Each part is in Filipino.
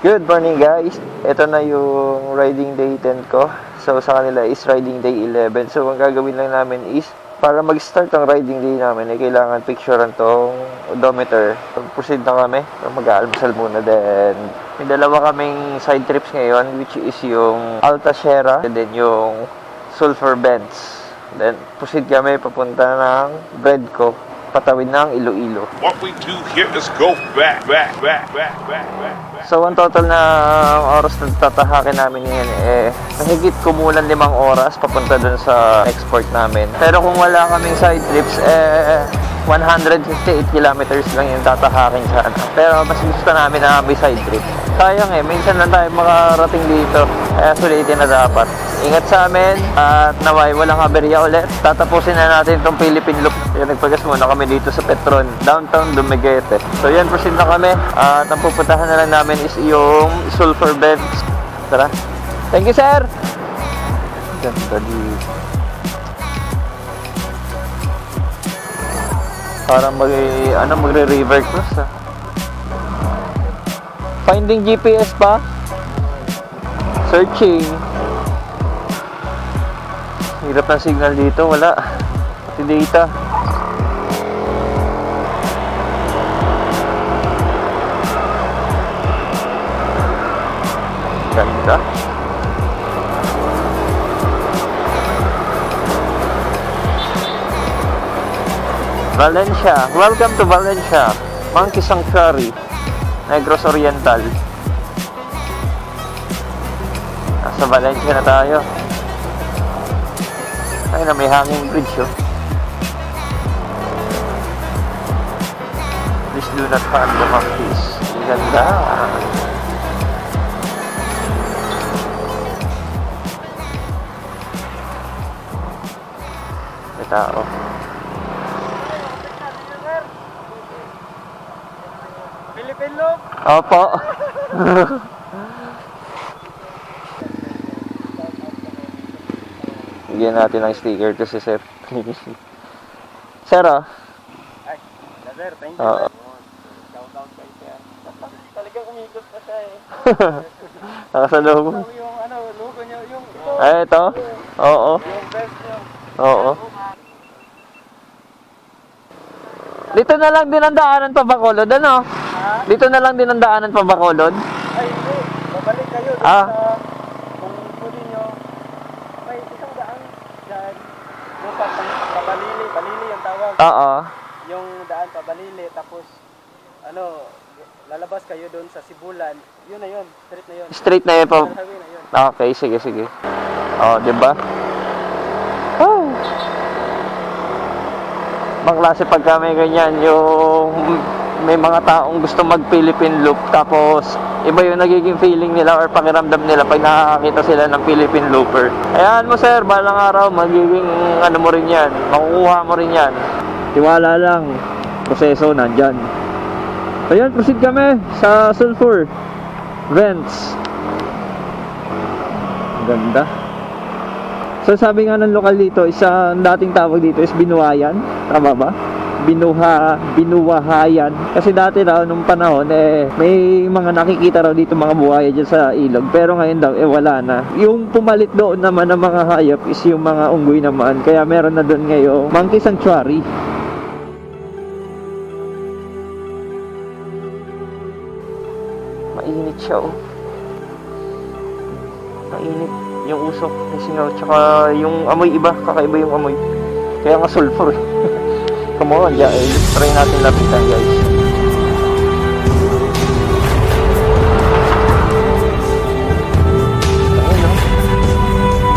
Good morning guys. Ito na yung riding day 10 ko. So sa kanila is riding day 11. So ang gagawin lang namin is para mag-start ang riding day namin ay kailangan picturean tong odometer. Proceed na kami. Mag-aalmusal muna. Then may dalawa kaming side trips ngayon, which is yung Alta Sierra and then yung Sulphur Bends. Then proceed kami papunta ng Bredco, patawid ng Iloilo. What we do here is go back. So, ang total na oras na tatahakin namin ngayon mahigit kumulang 5 oras papunta dun sa export namin. Pero kung wala kaming side trips, 158 kilometers lang yung tatahakin sana. Pero mas gusto namin na may side trip. Sayang minsan lang tayo makarating dito. Kaya sulitin na dapat. Ingat sa amin at naway walang aberya ulit. Tatapusin na natin itong Philippine Loop. Kaya nagpagas muna kami dito sa Petron, downtown Dumaguete. So yan, proceed na kami. At ang pupuntahan na lang namin is yung Sulphur Bends. Tara. Thank you, sir! Ganda dito. Parang magre-river cross Finding GPS pa? Searching. Hirap ng signal dito, wala. Pati data. Ganda. Valencia. Welcome to Valencia. Monkey Sanctuary, Negros Oriental. Nasa Valencia na tayo. Ay na, may hanging bridge Please do not harm the monkeys. Ang ganda. May tao. Philippine Loop? Opo. Bigyan natin ng sticker to si Sir. Sir, Ay, sir, thank you. Shout out kay sir. Talagang umikot pa siya Nakasalubong. Yung logo niya, yung Ay, ito? Oo. yung best niya. Oo. Dito na lang din ang daanan pa Bacolod, ano? Ha? Dito na lang din ang daanan pa Bacolod. Ay, hindi. Babalik kayo dun Ah. sa, kung kunin nyo, may isang daan dyan. Yung pabalili, balili yung tawag. Oo. Yung daan pabalili, tapos, lalabas kayo dun sa Sibulan. Yun na yun, street na yun. Straight na yun pa. Highway na yun. Okay, sige. Oh, di ba? Oh. Mga klase pag kami ganyan, yung may mga taong gusto mag-Philippine Loop, tapos iba yung nagiging feeling nila or pakiramdam nila pag nakakita sila ng Philippine Looper. Ayan mo sir, balang araw magiging mo rin yan, makukuha mo rin yan. Tiwala lang, proseso nandyan. So yan, proceed kami sa Sulphur Bends. Ganda. So sabi nga ng lokal dito, isang dating tawag dito is Binuhayan. Tama ba? Binuwahayan. Kasi dati raw nung panahon may mga nakikita raw dito mga buhaya dyan sa ilog. Pero ngayon daw wala na. Yung pumalit doon naman ng mga hayop is yung mga unggoy naman. Kaya meron na doon ngayon Monkey Sanctuary. Mainit siya Mainit yung usok, yung singaw, tsaka yung amoy iba, kakaiba yung amoy. Kaya nga sulfur. Come on, try natin lapitan guys. Ayun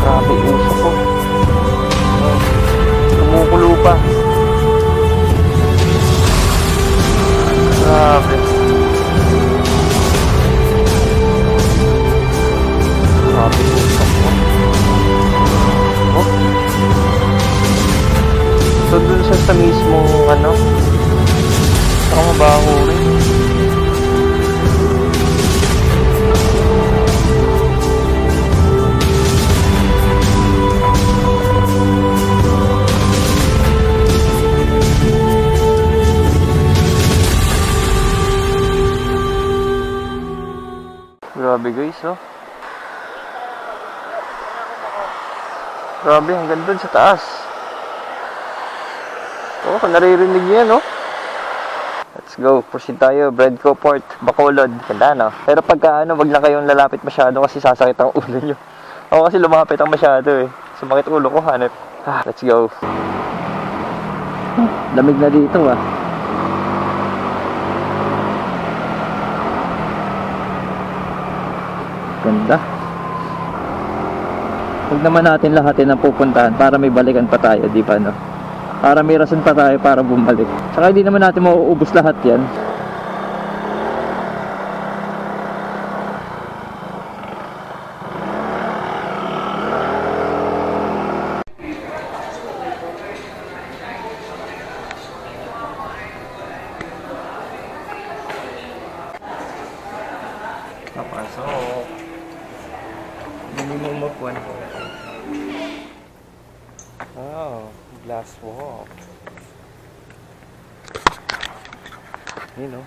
grabe yung usok Kumukulo pa. Grabe. So dun sa mismong Grabe guys, oh. Grabe, hanggang doon sa taas. Oh, naririnig niyo yan, oh. Let's go. Proceed tayo. Bredco Port, Bacolod. Ganda, no? Pero pagka wag lang kayong lalapit masyado kasi sasakit ang ulo nyo. Ako kasi lumapit ang masyado, eh. Sumakit ulo ko, hanep. Let's go. Lamig na dito, ah. Ganda. Huwag naman natin lahatin ang pupuntahan para may balikan pa tayo, di ba, no? Para may rason pa tayo para bumalik. Saka hindi naman natin mauubos lahat yan. Papasok. Minimum of 1. Oh, glass walk. You know.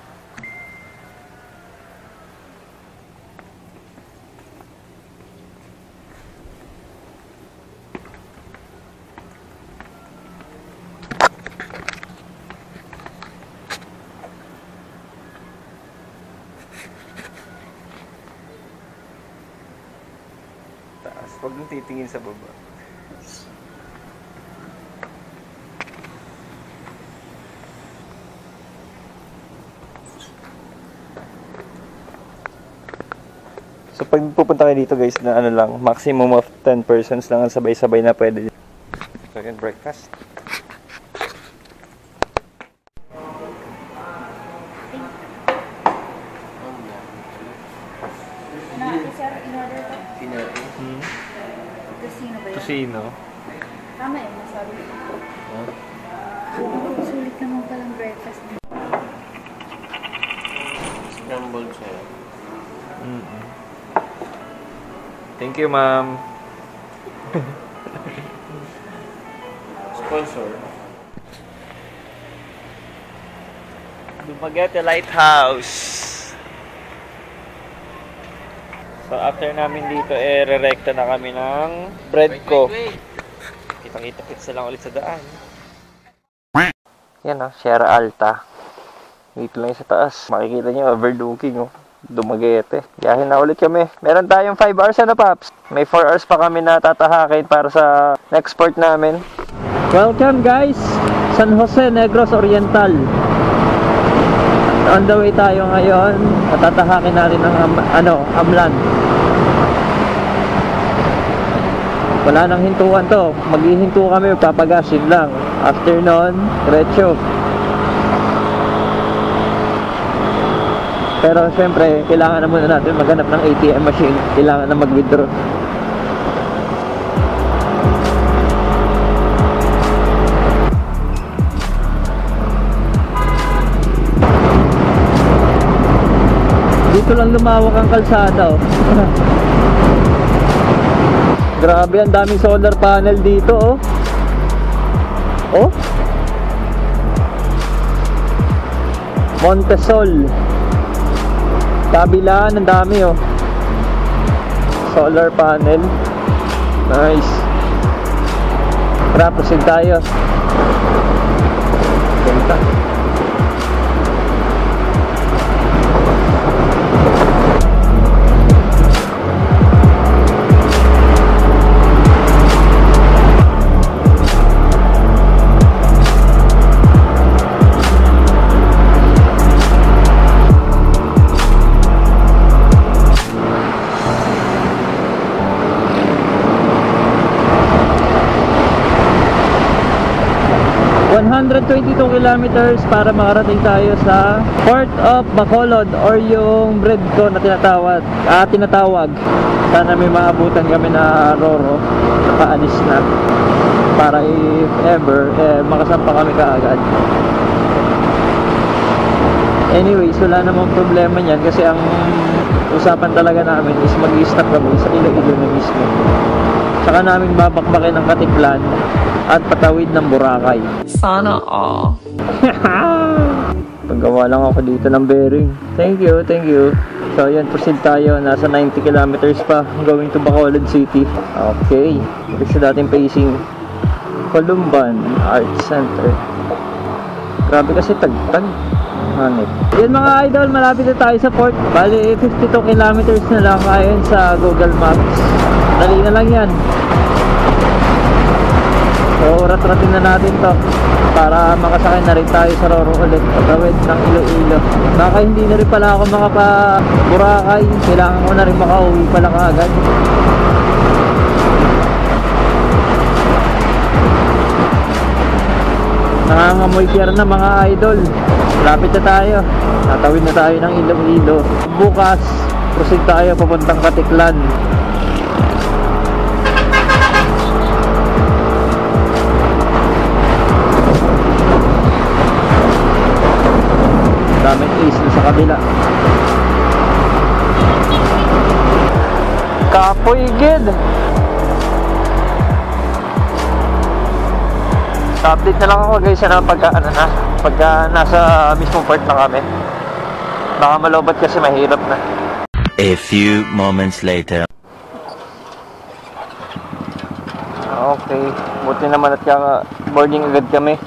Taas, huwag mong titingin sa baba. So pag pupunta kayo dito guys na ano lang, maximum of 10 persons lang ang sabay-sabay na pwede. So yun, breakfast. Sir, in order to? Tosino ba yun? Tosino. Tama eh, nasabi ko. Sulit naman palang breakfast. Scrambled siya. Thank you, ma'am. Sponsor. Dumaguete Lighthouse. So after namin dito, re-recta na kami ng Bredco. Kitang-kita pizza lang ulit sa daan. Yan o, Sierra Alta. Dito lang sa taas. Makikita nyo, overlooking o. Dumaguete. Biyahe na ulit kami. Meron tayong 5 hours na, Paps. May 4 hours pa kami na tatahakin para sa next port namin. Welcome guys! San Jose, Negros Oriental. On the way tayo ngayon. Tatahakin natin ang Amlan. Wala nang hintuan to. Maghihinto kami, papagasin lang. After nun, diretso. Pero syempre, kailangan na muna natin maghanap ng ATM machine. Kailangan na mag-withdraw. Dito lang lumawak ang kalsada, oh. Grabe, ang daming solar panel dito, oh. Oh? Montesol. Kabilaan, ang dami, oh. Solar panel. Nice. Tara, proceed tayo. Ganda. 122 kilometers para makarating tayo sa Port of Bacolod or yung Bredco na tinatawag. Sana may maabutan kami na Roro na paalis na para if ever makasampa kami kaagad. Anyways, wala namang problema niyan kasi ang usapan talaga namin is mag-i-stop kami sa Iloilo na mismo. Saka namin babakbakin ng Katipunan at patawid ng Boracay. Sana all. Paggawa lang ako dito ng bearing. Thank you, thank you. So ayan, proceed tayo. Nasa 90 kilometers pa going to Bacolod City. Okay. Balik sa dating pacing. Columban Arts Center. Grabe kasi tagtag. Hanip. Yan mga idol, malapit na tayo sa port. Bali 52 kilometers na lang ayon sa Google Maps. Dali na lang yan. So rat-ratin na natin to para makasakay na rin tayo sa Roro ulit. Patawid ng Iloilo. Baka hindi na rin pala ako makapa-Boracay. Kailangan ko na rin makauwi pala kaagad. Nangangamoy pier na mga idol. Lapit na tayo. Tatawid na tayo ng Iloilo. Bukas, proceed tayo papuntang Katiklan. Daming isla sa kabila. Kapoy gid. Update na lang ako guys na pagka nasa mismo port na kami. Baka malobat kasi mahirap na. A few moments later. Okay, buti naman at boarding agad kami.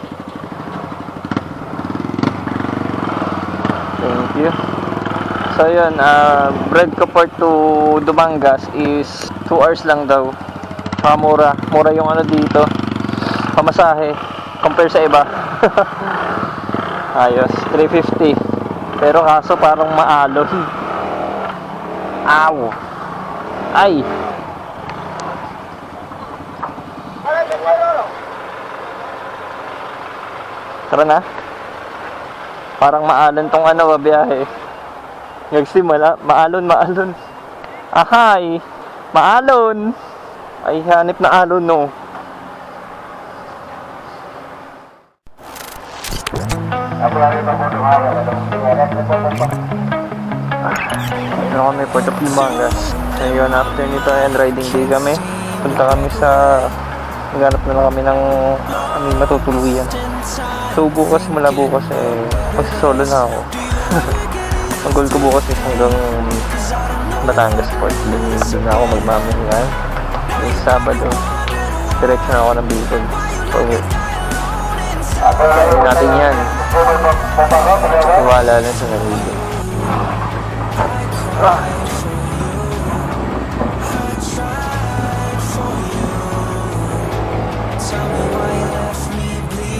Thank you. So yun, Bredco Port to Dumangas is 2 hours lang daw. Mura yung ano dito, pamasahe compare sa iba. Ayos, 350. Pero kaso parang maalon. Aw. Ay. Tara na. Parang maalon tong ano, biyahe. Nagsimula, maalon. Ahay. Maalon. Ay, hanip na alon, no. Ano kami, Port of Dumangas. Ngayon, after nito, and riding day kami. Punta kami sa... Naghanap na lang kami ng aming matutuluyan. So, mula bukas, magsisolo na ako. Ang goal ko bukas is hanggang Batangas Port. Doon na ako magmamahingan. Yung Sabado, direction ako ng Bicol. Okay. Kaya natin yan. Iwala lang sa narinig.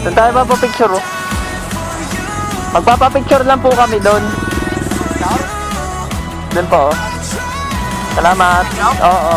Doon tayo papapicture, oh. Magpapapicture lang po kami doon. Doon po, oh. Salamat. Oo.